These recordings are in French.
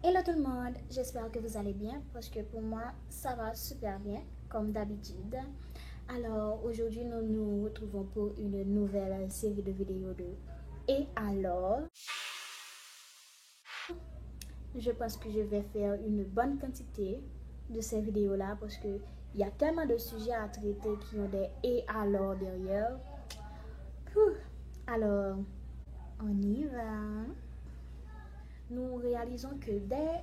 Hello tout le monde, j'espère que vous allez bien parce que pour moi ça va super bien comme d'habitude. Alors aujourd'hui nous nous retrouvons pour une nouvelle série de vidéos de Et alors, je pense que je vais faire une bonne quantité de ces vidéos là parce que il y a tellement de sujets à traiter qui ont des Et alors derrière. Alors, on y va. Nous réalisons que dès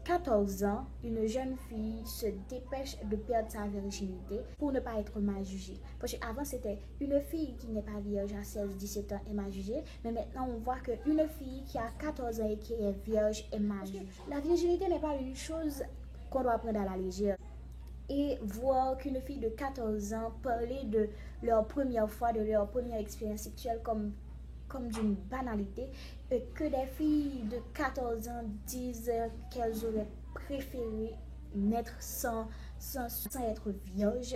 14 ans, une jeune fille se dépêche de perdre sa virginité pour ne pas être mal jugée. Parce qu'avant, c'était une fille qui n'est pas vierge à 16-17 ans est mal jugée. Mais maintenant, on voit qu'une fille qui a 14 ans et qui est vierge est mal jugée. La virginité n'est pas une chose qu'on doit prendre à la légère. Et voir qu'une fille de 14 ans parler de leur première fois, de leur première expérience sexuelle comme d'une banalité, et que des filles de 14 ans disent qu'elles auraient préféré naître sans être vierge.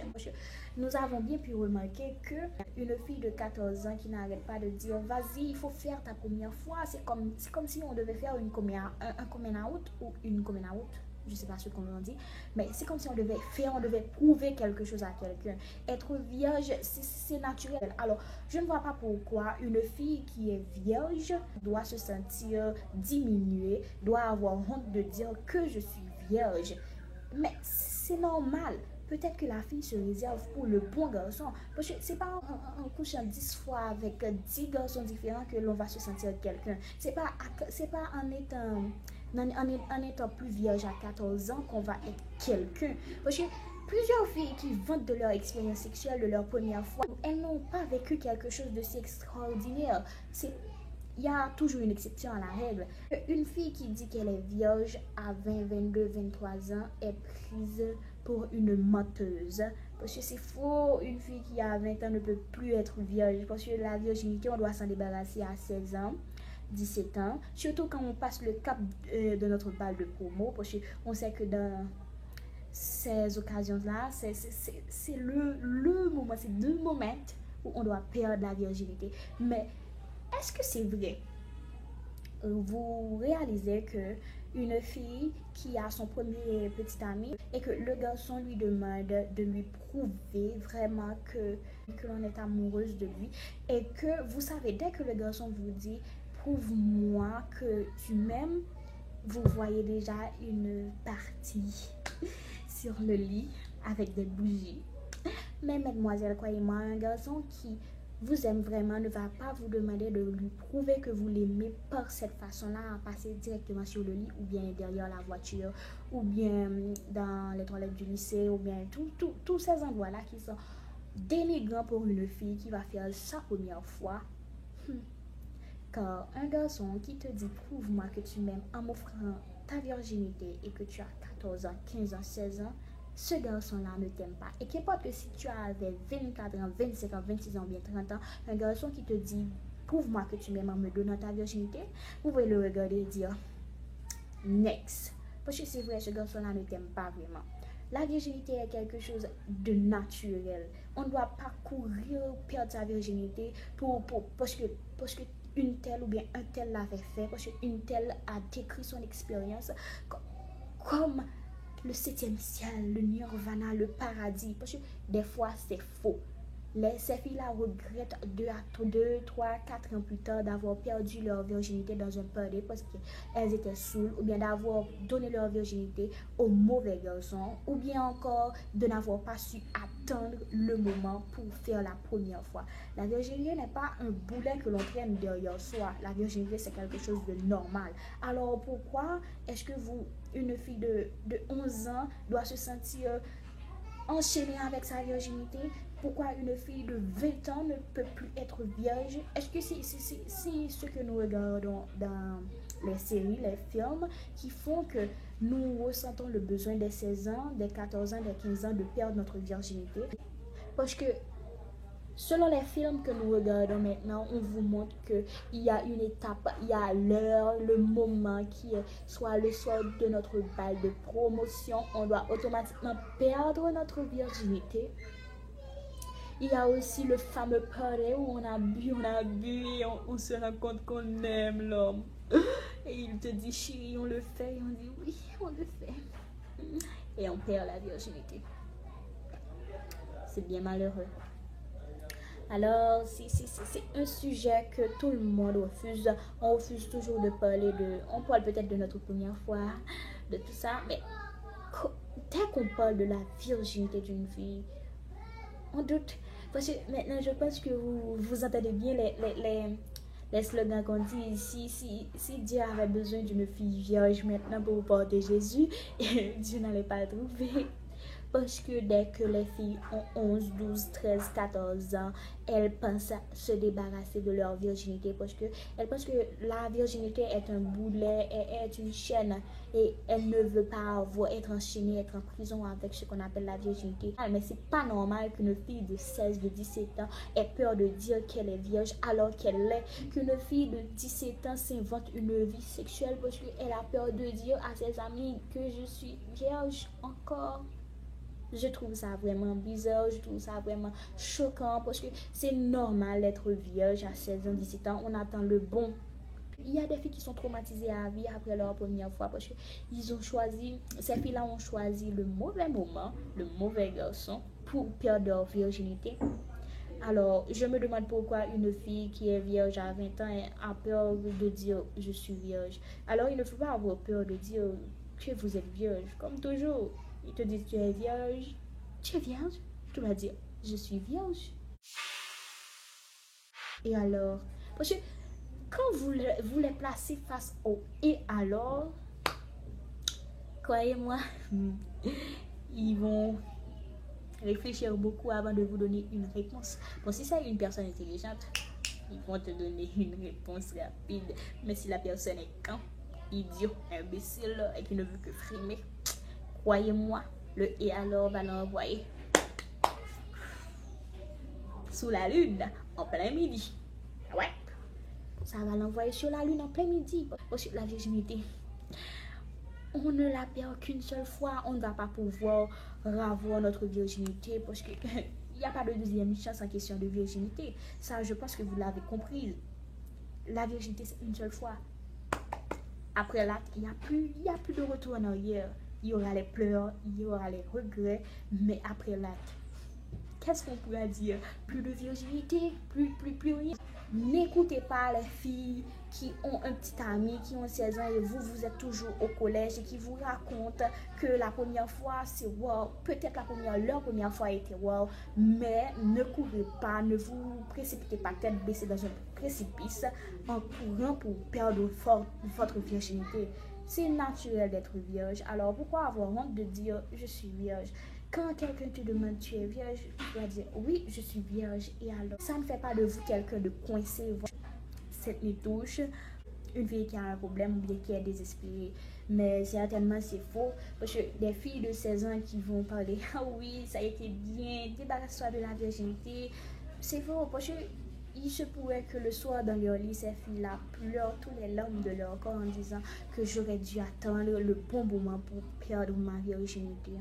Nous avons bien pu remarquer qu'une fille de 14 ans qui n'arrête pas de dire vas-y, il faut faire ta première fois, c'est comme si on devait faire un coming out ou une coming out. Je ne sais pas ce qu'on en dit, mais c'est comme si on devait prouver quelque chose à quelqu'un. Être vierge, c'est naturel. Alors, je ne vois pas pourquoi une fille qui est vierge doit se sentir diminuée, doit avoir honte de dire que je suis vierge. Mais c'est normal. Peut-être que la fille se réserve pour le bon garçon. Parce que c'est pas en couchant 10 fois avec 10 garçons différents que l'on va se sentir quelqu'un. C'est pas en étant plus vierge à 14 ans qu'on va être quelqu'un. Parce que plusieurs filles qui vantent de leur expérience sexuelle, de leur première fois, elles n'ont pas vécu quelque chose de si extraordinaire. Il y a toujours une exception à la règle. Une fille qui dit qu'elle est vierge à 20, 22, 23 ans est prise pour une menteuse. Parce que c'est faux, une fille qui a 20 ans ne peut plus être vierge. Parce que la virginité, on doit s'en débarrasser à 16 ans. 17 ans, surtout quand on passe le cap de notre balle de promo, parce qu'on sait que dans ces occasions-là, c'est le moment, c'est le moment où on doit perdre la virginité. Mais est-ce que c'est vrai? Vous réalisez que une fille qui a son premier petit ami et que le garçon lui demande de lui prouver vraiment que l'on est amoureuse de lui et que vous savez, dès que le garçon vous dit prouve-moi que tu m'aimes, vous voyez déjà une partie sur le lit avec des bougies. Mais mademoiselle, croyez-moi, un garçon qui vous aime vraiment ne va pas vous demander de lui prouver que vous l'aimez par cette façon-là, en passer directement sur le lit ou bien derrière la voiture ou bien dans les toilettes du lycée ou bien tous ces endroits-là qui sont dénigrants pour une fille qui va faire sa première fois. Car un garçon qui te dit prouve-moi que tu m'aimes en m'offrant ta virginité et que tu as 14 ans, 15 ans, 16 ans, ce garçon-là ne t'aime pas. Et qu'importe que si tu avais 24 ans, 25 ans, 26 ans, bien 30 ans, un garçon qui te dit prouve-moi que tu m'aimes en me donnant ta virginité, vous pouvez le regarder et dire next. Parce que c'est vrai, ce garçon-là ne t'aime pas vraiment. La virginité est quelque chose de naturel. On ne doit pas courir perdre sa virginité parce que une telle ou bien un tel l'avait fait, parce qu'une telle a décrit son expérience comme le 7e ciel, le nirvana, le paradis. Parce que des fois, c'est faux. Ces filles-là regrettent 2, 3, 4 ans plus tard d'avoir perdu leur virginité dans un party parce qu'elles étaient saoules, ou bien d'avoir donné leur virginité au mauvais garçon, ou bien encore de n'avoir pas su attendre le moment pour faire la première fois. La virginité n'est pas un boulet que l'on traîne derrière soi. La virginité, c'est quelque chose de normal. Alors pourquoi est-ce que une fille de 11 ans doit se sentir enchaînée avec sa virginité? Pourquoi une fille de 20 ans ne peut plus être vierge? Est-ce que c'est ce que nous regardons dans les séries, les films, qui font que nous ressentons le besoin des 16 ans, des 14 ans, des 15 ans de perdre notre virginité? Parce que selon les films que nous regardons maintenant, on vous montre qu'il y a une étape, il y a l'heure, le moment qui est soit le soir de notre balle de promotion, on doit automatiquement perdre notre virginité. Il y a aussi le fameux party où on a bu et on se rend compte qu'on aime l'homme. Et il te dit, chérie, on le fait. Et on dit, oui, on le fait. Et on perd la virginité. C'est bien malheureux. Alors, c'est un sujet que tout le monde refuse. On refuse toujours de parler de... On parle peut-être de notre première fois, de tout ça. Mais dès qu'on parle de la virginité d'une fille, on doute. Parce que maintenant, je pense que vous entendez bien les slogans qu'on dit. Si Dieu avait besoin d'une fille vierge maintenant pour porter Jésus, Dieu n'allait pas le trouver. Parce que dès que les filles ont 11, 12, 13, 14 ans, elles pensent à se débarrasser de leur virginité parce qu'elles pensent que la virginité est un boulet, est une chaîne et elles ne veulent pas être enchaînées, être en prison avec ce qu'on appelle la virginité. Mais c'est pas normal qu'une fille de 16, de 17 ans ait peur de dire qu'elle est vierge alors qu'elle l'est. Qu'une fille de 17 ans s'invente une vie sexuelle parce qu'elle a peur de dire à ses amis que je suis vierge encore. Je trouve ça vraiment bizarre, je trouve ça vraiment choquant parce que c'est normal d'être vierge à 16 ans, 17 ans, on attend le bon. Il y a des filles qui sont traumatisées à vie après leur première fois parce que ces filles-là ont choisi le mauvais moment, le mauvais garçon pour perdre leur virginité. Alors, je me demande pourquoi une fille qui est vierge à 20 ans a peur de dire je suis vierge. Alors, il ne faut pas avoir peur de dire que vous êtes vierge, comme toujours. Ils te disent tu es vierge. Tu es vierge? Tu vas dire je suis vierge. Et alors? Parce que quand vous les placez face au et alors, croyez-moi, ils vont réfléchir beaucoup avant de vous donner une réponse. Bon, si c'est une personne intelligente, ils vont te donner une réponse rapide. Mais si la personne est quand, idiot, imbécile et qui ne veut que frimer, croyez-moi, le et alors va l'envoyer sous la lune en plein midi. Ouais, ça va l'envoyer sur la lune en plein midi. Parce que la virginité, on ne la perd qu'une seule fois. On ne va pas pouvoir revoir notre virginité parce que il n'y a pas de deuxième chance en question de virginité. Ça, je pense que vous l'avez compris. La virginité, c'est une seule fois. Après l'acte, il n'y a plus de retour en arrière. Il y aura les pleurs, il y aura les regrets, mais après l'acte, qu'est-ce qu'on pourrait dire? Plus de virginité, plus rien. N'écoutez pas les filles qui ont un petit ami, qui ont 16 ans et vous êtes toujours au collège et qui vous racontent que la première fois c'est wow. Peut-être leur première fois était wow, mais ne courez pas, ne vous précipitez pas tête baissée dans un précipice en courant pour perdre votre virginité. C'est naturel d'être vierge, alors pourquoi avoir honte de dire je suis vierge? Quand quelqu'un te demande tu es vierge, tu dois dire oui, je suis vierge. Et alors, ça ne fait pas de vous quelqu'un de coincé. Cette me touche, une fille qui a un problème ou bien qui est désespérée. Mais certainement c'est faux. Parce que des filles de 16 ans qui vont parler, ah oui, ça a été bien, débarrasse-toi de la virginité. C'est faux. Parce que il se pourrait que le soir dans leur lit, ces filles-là pleurent tous les larmes de leur corps en disant que j'aurais dû attendre le bon moment pour perdre ma virginité.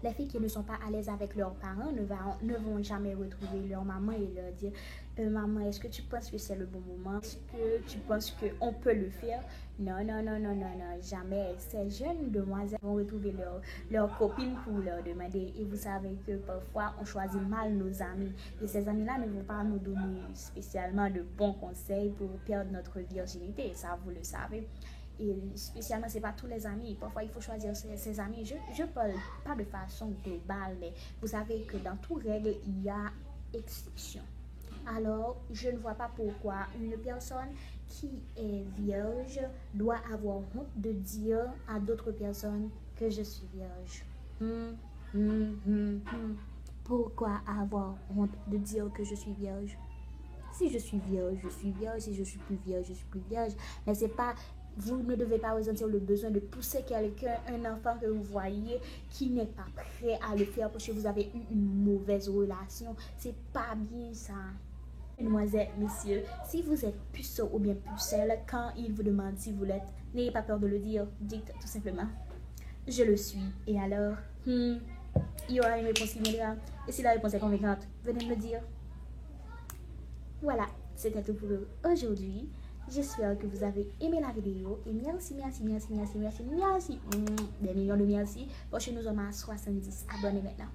Les filles qui ne sont pas à l'aise avec leurs parents ne vont jamais retrouver leur maman et leur dire maman, est-ce que tu penses que c'est le bon moment? Est-ce que tu penses qu'on peut le faire? Non, jamais. Ces jeunes demoiselles vont retrouver leurs copines pour leur demander. Et vous savez que parfois, on choisit mal nos amis. Et ces amis-là ne vont pas nous donner spécialement de bons conseils pour perdre notre virginité. Ça, vous le savez. Et spécialement, c'est pas tous les amis. Parfois, il faut choisir ses amis. Je parle pas de façon globale, mais vous savez que dans toute règle, il y a exception. Alors, je ne vois pas pourquoi une personne qui est vierge doit avoir honte de dire à d'autres personnes que je suis vierge. Pourquoi avoir honte de dire que je suis vierge? Si je suis vierge, je suis vierge. Si je suis plus vierge, je suis plus vierge. Mais c'est pas... Vous ne devez pas ressentir le besoin de pousser quelqu'un, un enfant que vous voyez qui n'est pas prêt à le faire parce que vous avez eu une mauvaise relation. C'est pas bien ça. Mesdemoiselles, messieurs, si vous êtes puceau ou bien pucelle, quand il vous demande si vous l'êtes, n'ayez pas peur de le dire. Dites tout simplement, je le suis. Et alors, il y aura une réponse qui viendra. Et si la réponse est convaincante, venez me le dire. Voilà, c'était tout pour aujourd'hui. J'espère que vous avez aimé la vidéo. Et merci. Des millions de merci. Parce que nous sommes à 70 abonnés maintenant.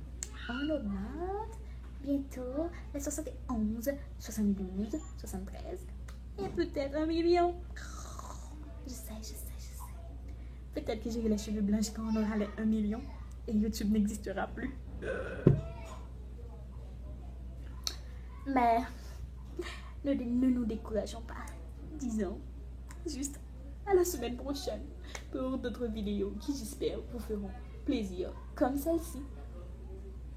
On augmente. Bientôt, les 71, 72, 73. Et peut-être 1 million. Je sais. Peut-être que j'aurai les cheveux blancs quand on aura les 1 million. Et YouTube n'existera plus. Mais ne nous décourageons pas. Disons juste à la semaine prochaine pour d'autres vidéos qui, j'espère, vous feront plaisir comme celle-ci.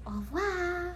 Au revoir.